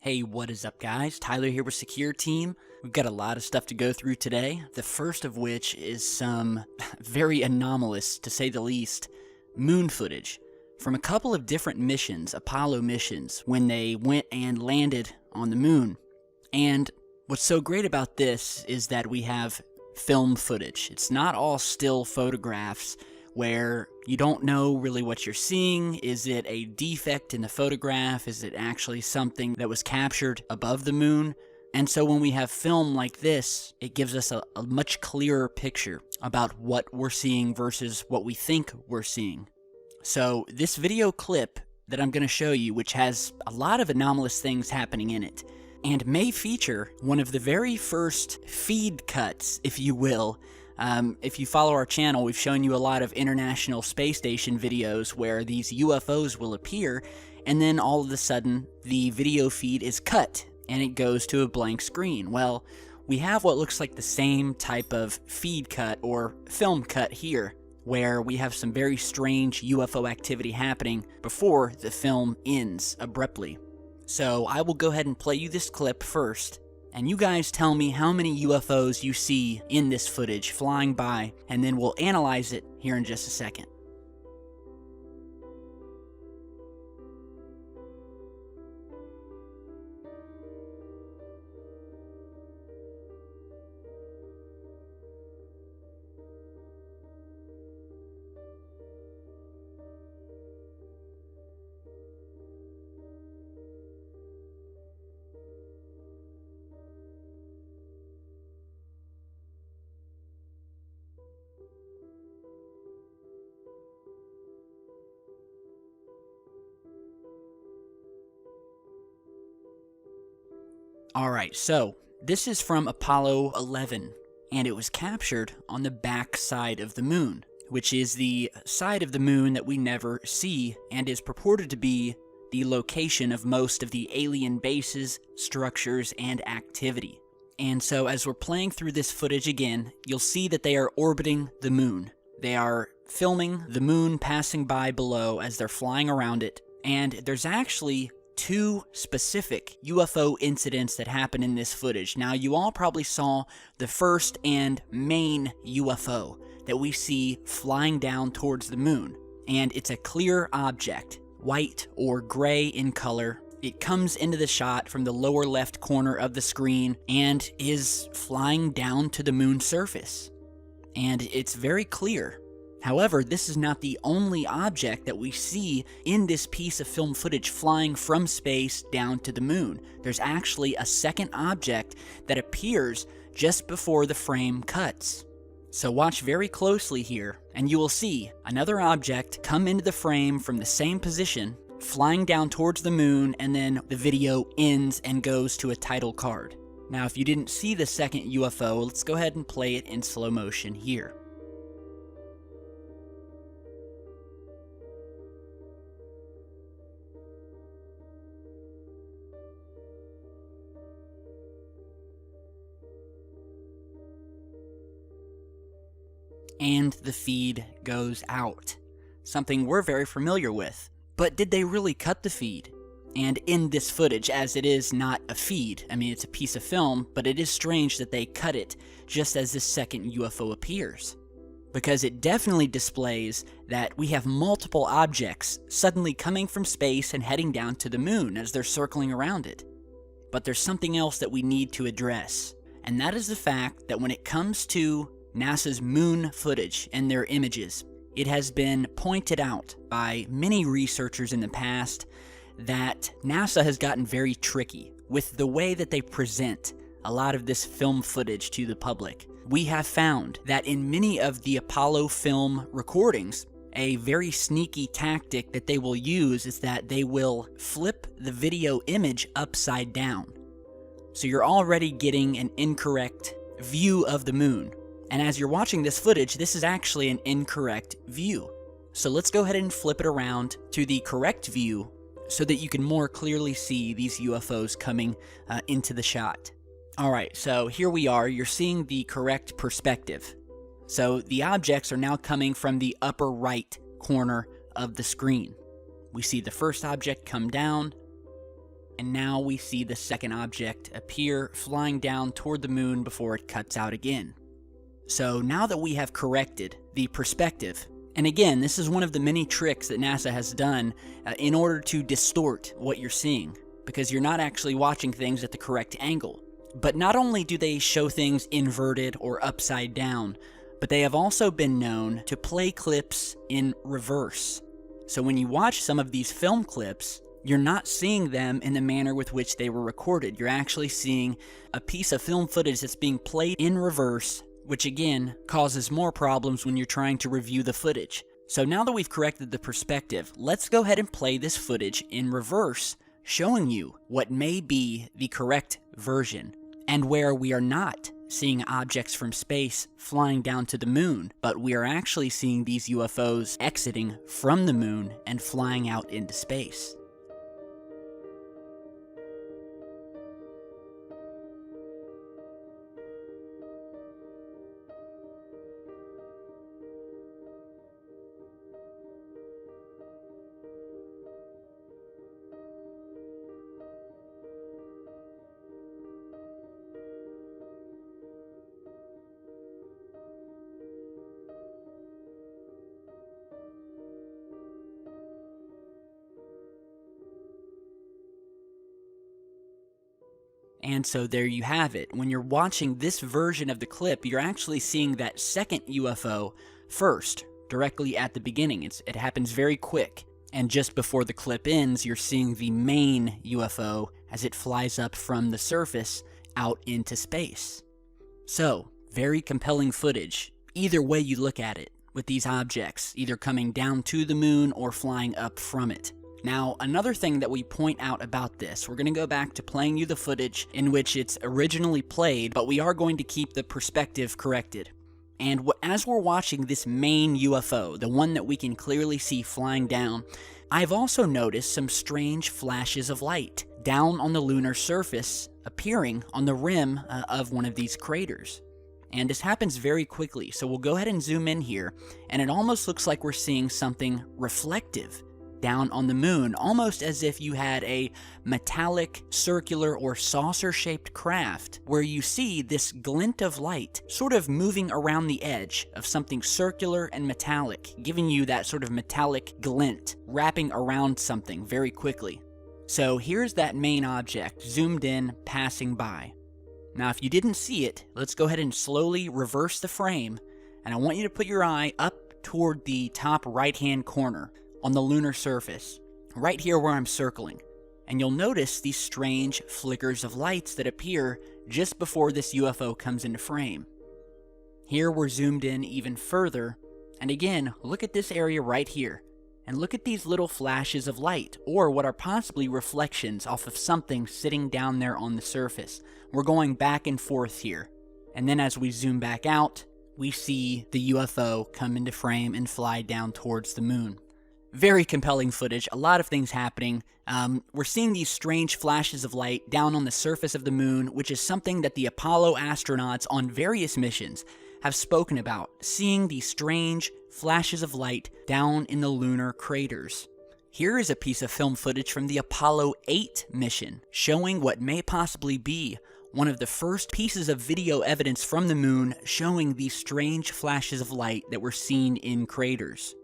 Hey, what is up guys? Tyler here with Secure Team. We've got a lot of stuff to go through today, the first of which is some very anomalous, to say the least, moon footage from a couple of different missions, Apollo missions, when they went and landed on the moon. And what's so great about this is that we have film footage. It's not all still photographs where you don't know really what you're seeing. Is it a defect in the photograph? Is it actually something that was captured above the moon? And so when we have film like this, it gives us a much clearer picture about what we're seeing versus what we think we're seeing. So this video clip that I'm going to show you, which has a lot of anomalous things happening in it, and may feature one of the very first feed cuts, if you will. If you follow our channel, we've shown you a lot of International Space Station videos where these UFOs will appear, and then all of a sudden, the video feed is cut, and it goes to a blank screen. Well, we have what looks like the same type of feed cut, or film cut here, where we have some very strange UFO activity happening before the film ends abruptly. So I will go ahead and play you this clip first, and you guys tell me how many UFOs you see in this footage flying by, and then we'll analyze it here in just a second. Alright, so this is from Apollo 11, and it was captured on the back side of the moon, which is the side of the moon that we never see and is purported to be the location of most of the alien bases, structures, and activity. And so as we're playing through this footage again, you'll see that they are orbiting the moon. They are filming the moon passing by below as they're flying around it, and there's actually two specific UFO incidents that happen in this footage. Now, you all probably saw the first and main UFO that we see flying down towards the moon, and it's a clear object, white or gray in color. It comes into the shot from the lower left corner of the screen and is flying down to the moon's surface, and it's very clear. However, this is not the only object that we see in this piece of film footage flying from space down to the moon. There's actually a second object that appears just before the frame cuts. So watch very closely here, and you will see another object come into the frame from the same position, flying down towards the moon, and then the video ends and goes to a title card. Now, if you didn't see the second UFO, let's go ahead and play it in slow motion here. And the feed goes out. Something we're very familiar with. But did they really cut the feed? And in this footage, as it is not a feed, I mean it's a piece of film, but it is strange that they cut it just as this second UFO appears. Because it definitely displays that we have multiple objects suddenly coming from space and heading down to the moon as they're circling around it. But there's something else that we need to address, and that is the fact that when it comes to NASA's moon footage and their images, it has been pointed out by many researchers in the past that NASA has gotten very tricky with the way that they present a lot of this film footage to the public. We have found that in many of the Apollo film recordings, a very sneaky tactic that they will use is that they will flip the video image upside down. So you're already getting an incorrect view of the moon. And as you're watching this footage, this is actually an incorrect view. So let's go ahead and flip it around to the correct view so that you can more clearly see these UFOs coming into the shot. Alright, so here we are. You're seeing the correct perspective. So the objects are now coming from the upper right corner of the screen. We see the first object come down, and now we see the second object appear flying down toward the moon before it cuts out again. So now that we have corrected the perspective, and again, this is one of the many tricks that NASA has done in order to distort what you're seeing, because you're not actually watching things at the correct angle. But not only do they show things inverted or upside down, but they have also been known to play clips in reverse. So when you watch some of these film clips, you're not seeing them in the manner with which they were recorded. You're actually seeing a piece of film footage that's being played in reverse, which again causes more problems when you're trying to review the footage. So now that we've corrected the perspective, let's go ahead and play this footage in reverse, showing you what may be the correct version, and where we are not seeing objects from space flying down to the moon, but we are actually seeing these UFOs exiting from the moon and flying out into space. And so there you have it. When you're watching this version of the clip, you're actually seeing that second UFO first, directly at the beginning. It happens very quick. And just before the clip ends, you're seeing the main UFO as it flies up from the surface out into space. So, very compelling footage, either way you look at it, with these objects, either coming down to the moon or flying up from it. Now, another thing that we point out about this, we're going to go back to playing you the footage in which it's originally played, but we are going to keep the perspective corrected. And as we're watching this main UFO, the one that we can clearly see flying down, I've also noticed some strange flashes of light down on the lunar surface, appearing on the rim of one of these craters. And this happens very quickly, so we'll go ahead and zoom in here, and it almost looks like we're seeing something reflective down on the moon, almost as if you had a metallic, circular, or saucer-shaped craft where you see this glint of light sort of moving around the edge of something circular and metallic, giving you that sort of metallic glint, wrapping around something very quickly. So here's that main object, zoomed in, passing by. Now if you didn't see it, let's go ahead and slowly reverse the frame, and I want you to put your eye up toward the top right-hand corner on the lunar surface, right here where I'm circling, and you'll notice these strange flickers of lights that appear just before this UFO comes into frame. Here we're zoomed in even further, and again, look at this area right here, and look at these little flashes of light, or what are possibly reflections off of something sitting down there on the surface. We're going back and forth here, and then as we zoom back out, we see the UFO come into frame and fly down towards the moon. Very compelling footage, a lot of things happening. We're seeing these strange flashes of light down on the surface of the moon, which is something that the Apollo astronauts on various missions have spoken about, seeing these strange flashes of light down in the lunar craters. Here is a piece of film footage from the Apollo 8 mission, showing what may possibly be one of the first pieces of video evidence from the moon showing these strange flashes of light that were seen in craters.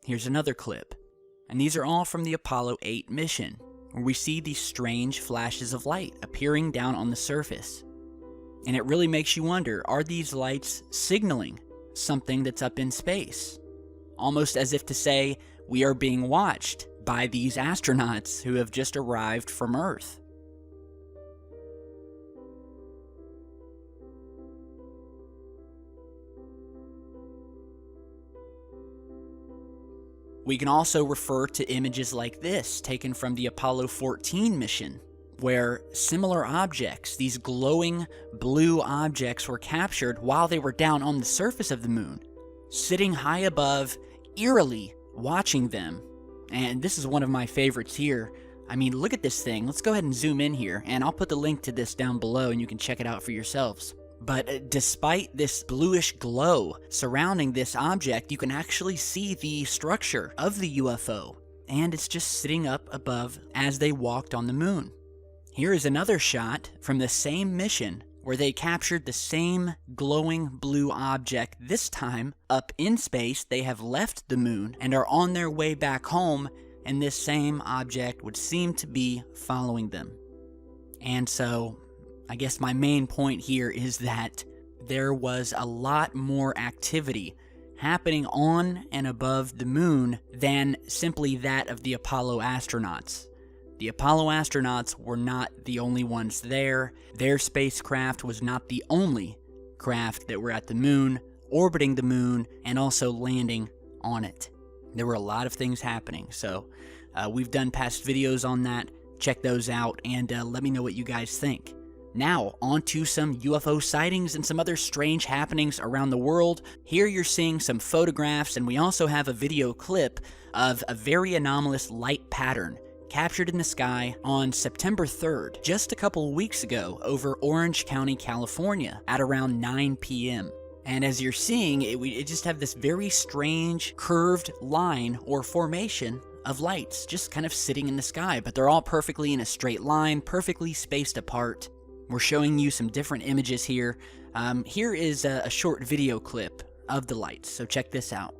Here's another clip, and these are all from the Apollo 8 mission, where we see these strange flashes of light appearing down on the surface. And it really makes you wonder, are these lights signaling something that's up in space? Almost as if to say, we are being watched by these astronauts who have just arrived from Earth. We can also refer to images like this taken from the Apollo 14 mission, where similar objects, these glowing blue objects, were captured while they were down on the surface of the moon, sitting high above, eerily watching them. And this is one of my favorites here. I mean, look at this thing. Let's go ahead and zoom in here, and I'll put the link to this down below and you can check it out for yourselves. But despite this bluish glow surrounding this object, you can actually see the structure of the UFO, and it's just sitting up above as they walked on the moon. Here is another shot from the same mission where they captured the same glowing blue object. This time, up in space, they have left the moon and are on their way back home, and this same object would seem to be following them. And so, I guess my main point here is that there was a lot more activity happening on and above the moon than simply that of the Apollo astronauts. The Apollo astronauts were not the only ones there. Their spacecraft was not the only craft that were at the moon, orbiting the moon, and also landing on it. There were a lot of things happening, so we've done past videos on that. Check those out, and let me know what you guys think. Now, on to some UFO sightings and some other strange happenings around the world. Here you're seeing some photographs, and we also have a video clip of a very anomalous light pattern captured in the sky on September 3rd, just a couple weeks ago, over Orange County, California, at around 9 p.m. And as you're seeing, it just have this very strange curved line or formation of lights just kind of sitting in the sky, but they're all perfectly in a straight line, perfectly spaced apart. We're showing you some different images here. Here is a short video clip of the lights, so check this out.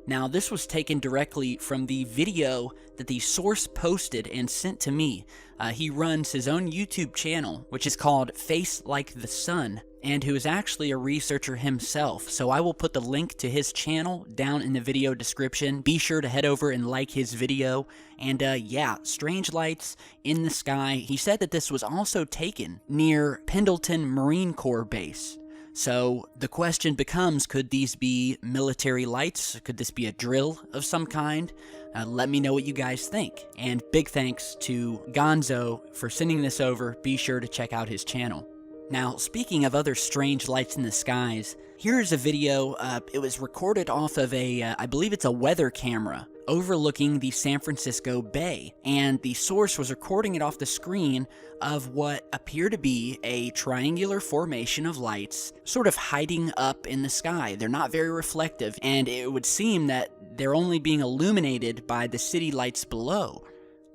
Now, this was taken directly from the video that the source posted and sent to me. He runs his own YouTube channel, which is called Face Like the Sun, and who is actually a researcher himself. So I will put the link to his channel down in the video description. Be sure to head over and like his video. And yeah, strange lights in the sky. He said that this was also taken near Pendleton Marine Corps Base. So the question becomes, could these be military lights? Could this be a drill of some kind? Let me know what you guys think. And big thanks to Gonzo for sending this over. Be sure to check out his channel. Now, speaking of other strange lights in the skies, here's a video. It was recorded off of I believe it's a weather camera overlooking the San Francisco Bay, and the source was recording it off the screen of what appear to be a triangular formation of lights sort of hiding up in the sky. They're not very reflective, and it would seem that they're only being illuminated by the city lights below.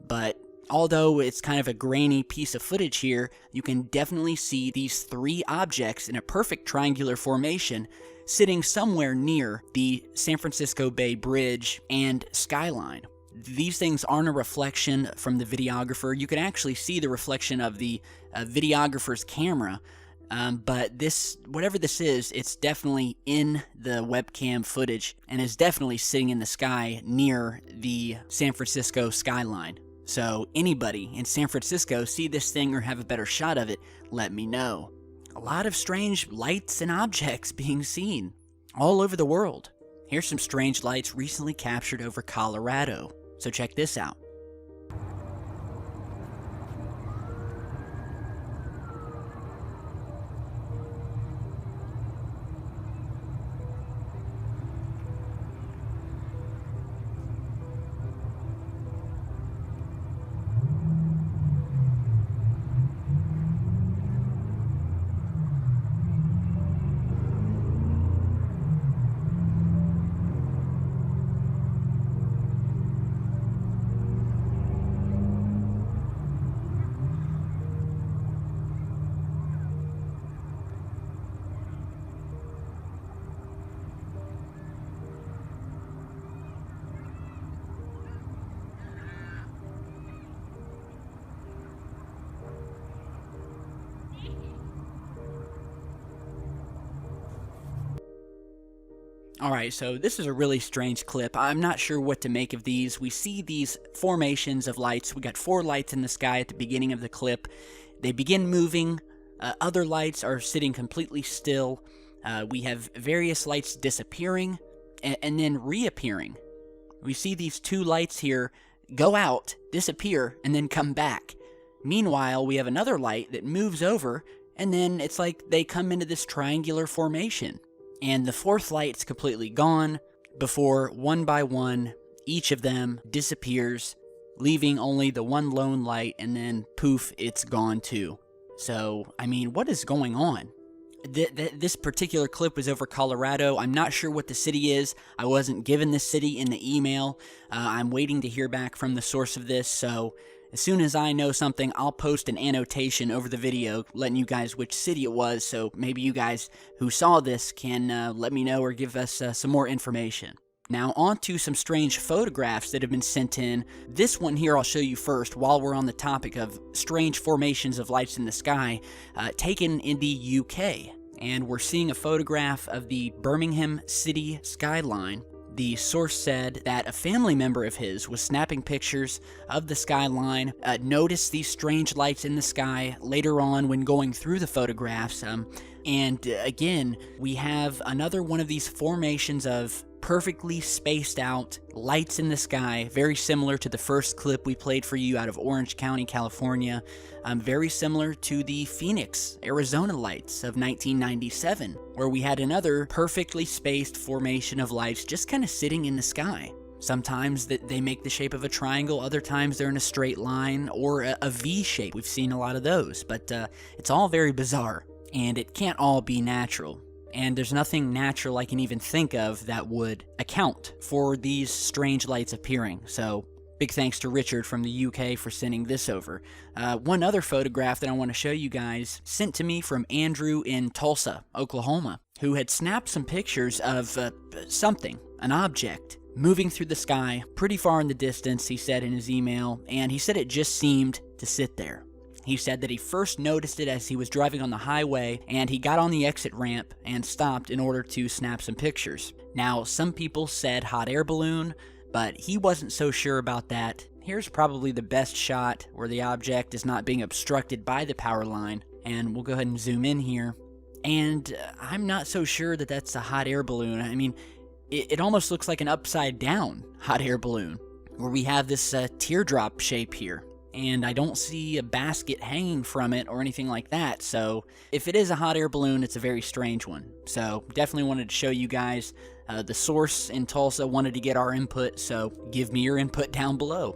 But although it's kind of a grainy piece of footage here, you can definitely see these three objects in a perfect triangular formation sitting somewhere near the San Francisco Bay Bridge and skyline. These things aren't a reflection from the videographer. You can actually see the reflection of the videographer's camera, but this, whatever this is, it's definitely in the webcam footage and is definitely sitting in the sky near the San Francisco skyline. So anybody in San Francisco see this thing or have a better shot of it, let me know. A lot of strange lights and objects being seen all over the world. Here's some strange lights recently captured over Colorado. So check this out. Alright, so this is a really strange clip. I'm not sure what to make of these. We see these formations of lights. We got 4 lights in the sky at the beginning of the clip. They begin moving Other lights are sitting completely still. We have various lights disappearing and then reappearing. We see these two lights here go out, disappear, and then come back. Meanwhile, we have another light that moves over, and then it's like they come into this triangular formation. And the fourth light's completely gone before, one by one, each of them disappears, leaving only the one lone light, and then poof, it's gone too. So, I mean, what is going on? This particular clip was over Colorado. I'm not sure what the city is. I wasn't given the city in the email. I'm waiting to hear back from the source of this, so as soon as I know something, I'll post an annotation over the video letting you guys which city it was, so maybe you guys who saw this can let me know or give us some more information. Now, on to some strange photographs that have been sent in. This one here I'll show you first while we're on the topic of strange formations of lights in the sky, taken in the UK. And we're seeing a photograph of the Birmingham city skyline. The source said that a family member of his was snapping pictures of the skyline, noticed these strange lights in the sky later on when going through the photographs. And again, we have another one of these formations of perfectly spaced out lights in the sky, very similar to the first clip we played for you out of Orange County, California, very similar to the Phoenix, Arizona lights of 1997, where we had another perfectly spaced formation of lights just kind of sitting in the sky. Sometimes they make the shape of a triangle, other times they're in a straight line or a V shape. We've seen a lot of those, but it's all very bizarre, and it can't all be natural. And there's nothing natural I can even think of that would account for these strange lights appearing. So, big thanks to Richard from the UK for sending this over. One other photograph that I want to show you guys, sent to me from Andrew in Tulsa, Oklahoma, who had snapped some pictures of something, an object, moving through the sky pretty far in the distance, he said in his email, and he said it just seemed to sit there. He said that he first noticed it as he was driving on the highway, and he got on the exit ramp and stopped in order to snap some pictures. Now, some people said hot air balloon, but he wasn't so sure about that. Here's probably the best shot where the object is not being obstructed by the power line, and we'll go ahead and zoom in here. And I'm not so sure that that's a hot air balloon. I mean, it almost looks like an upside down hot air balloon, where we have this teardrop shape here. And I don't see a basket hanging from it or anything like that, so if it is a hot air balloon, it's a very strange one. So definitely wanted to show you guys. The source in Tulsa wanted to get our input, so give me your input down below.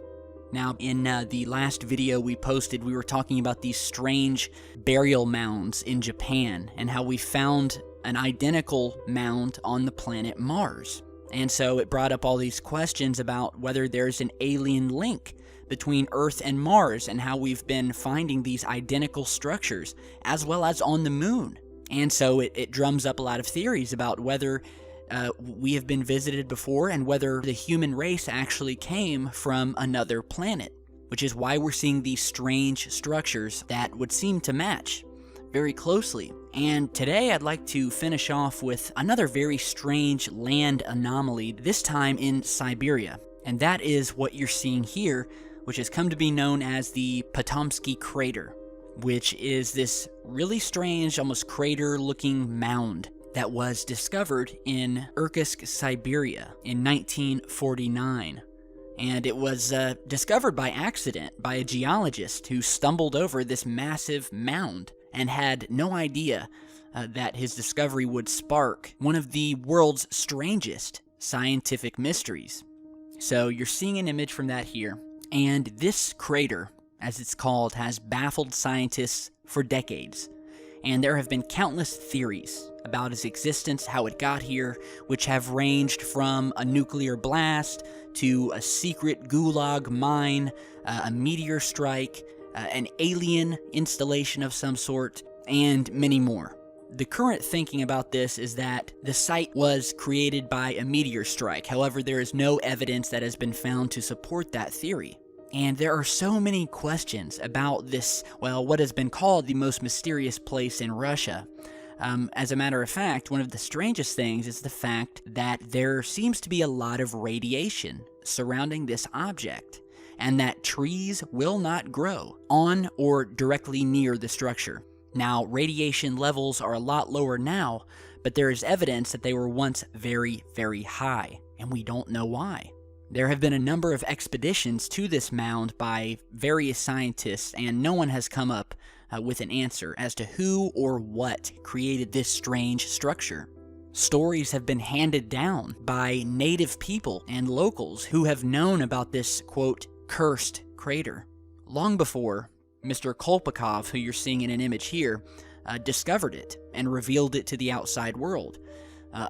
Now, in the last video we posted, we were talking about these strange burial mounds in Japan and how we found an identical mound on the planet Mars. And so it brought up all these questions about whether there's an alien link between Earth and Mars and how we've been finding these identical structures, as well as on the moon. And so it drums up a lot of theories about whether we have been visited before and whether the human race actually came from another planet, which is why we're seeing these strange structures that would seem to match very closely. And today I'd like to finish off with another very strange land anomaly, this time in Siberia. And that is what you're seeing here, which has come to be known as the Potomsky Crater, which is this really strange, almost crater-looking mound that was discovered in Irkutsk, Siberia in 1949. And it was discovered by accident by a geologist who stumbled over this massive mound and had no idea that his discovery would spark one of the world's strangest scientific mysteries. So you're seeing an image from that here. And this crater, as it's called, has baffled scientists for decades. And there have been countless theories about its existence, how it got here, which have ranged from a nuclear blast to a secret gulag mine, a meteor strike, an alien installation of some sort, and many more. The current thinking about this is that the site was created by a meteor strike. However, there is no evidence that has been found to support that theory. And there are so many questions about this, well, what has been called the most mysterious place in Russia. As a matter of fact, one of the strangest things is the fact that there seems to be a lot of radiation surrounding this object, and that trees will not grow on or directly near the structure. Now, radiation levels are a lot lower now, but there is evidence that they were once very, very high, and we don't know why. There have been a number of expeditions to this mound by various scientists, and no one has come up with an answer as to who or what created this strange structure. Stories have been handed down by native people and locals who have known about this, quote, cursed crater. Long before Mr. Kolpakov, who you're seeing in an image here, discovered it and revealed it to the outside world.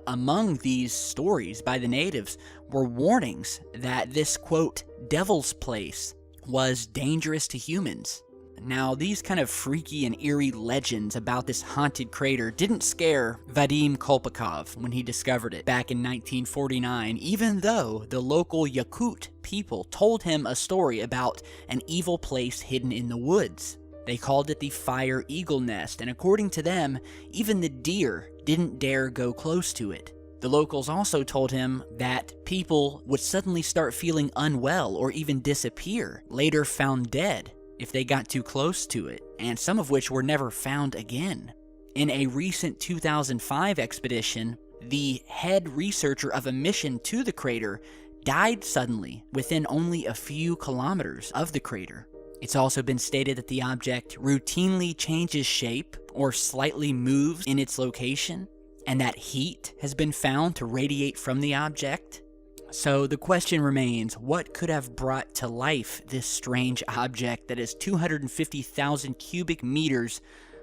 Among these stories by the natives were warnings that this, quote, devil's place was dangerous to humans. Now, these kind of freaky and eerie legends about this haunted crater didn't scare Vadim Kolpakov when he discovered it back in 1949, even though the local Yakut people told him a story about an evil place hidden in the woods. They called it the Fire Eagle Nest, and according to them, even the deer didn't dare go close to it. The locals also told him that people would suddenly start feeling unwell or even disappear, later found dead if they got too close to it, and some of which were never found again. In a recent 2005 expedition, the head researcher of a mission to the crater died suddenly within only a few kilometers of the crater. It's also been stated that the object routinely changes shape or slightly moves in its location, and that heat has been found to radiate from the object. So the question remains, what could have brought to life this strange object that is 250,000 cubic meters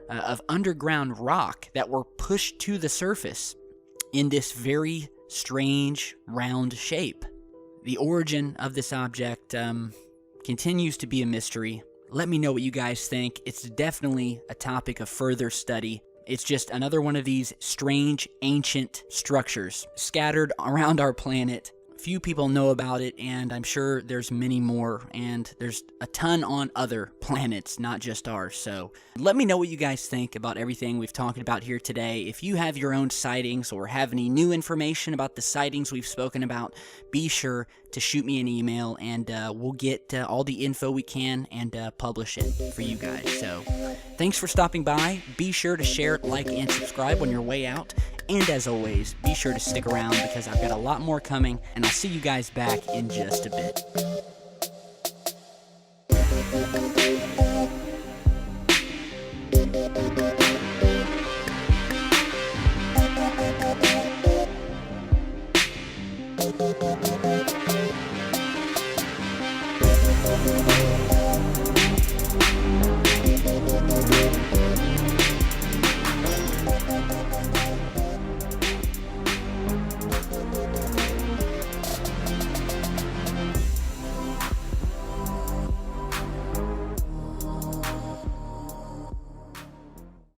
of underground rock that were pushed to the surface in this very strange round shape? The origin of this object continues to be a mystery. Let me know what you guys think. It's definitely a topic of further study. It's just another one of these strange, ancient structures scattered around our planet. Few people know about it, and I'm sure there's many more, and there's a ton on other planets, not just ours. So let me know what you guys think about everything we've talked about here today. If you have your own sightings or have any new information about the sightings we've spoken about, be sure to shoot me an email, and we'll get all the info we can and publish it for you guys. So thanks for stopping by. Be sure to share, like, and subscribe on your way out. And as always, be sure to stick around because I've got a lot more coming, and I'll see you guys back in just a bit.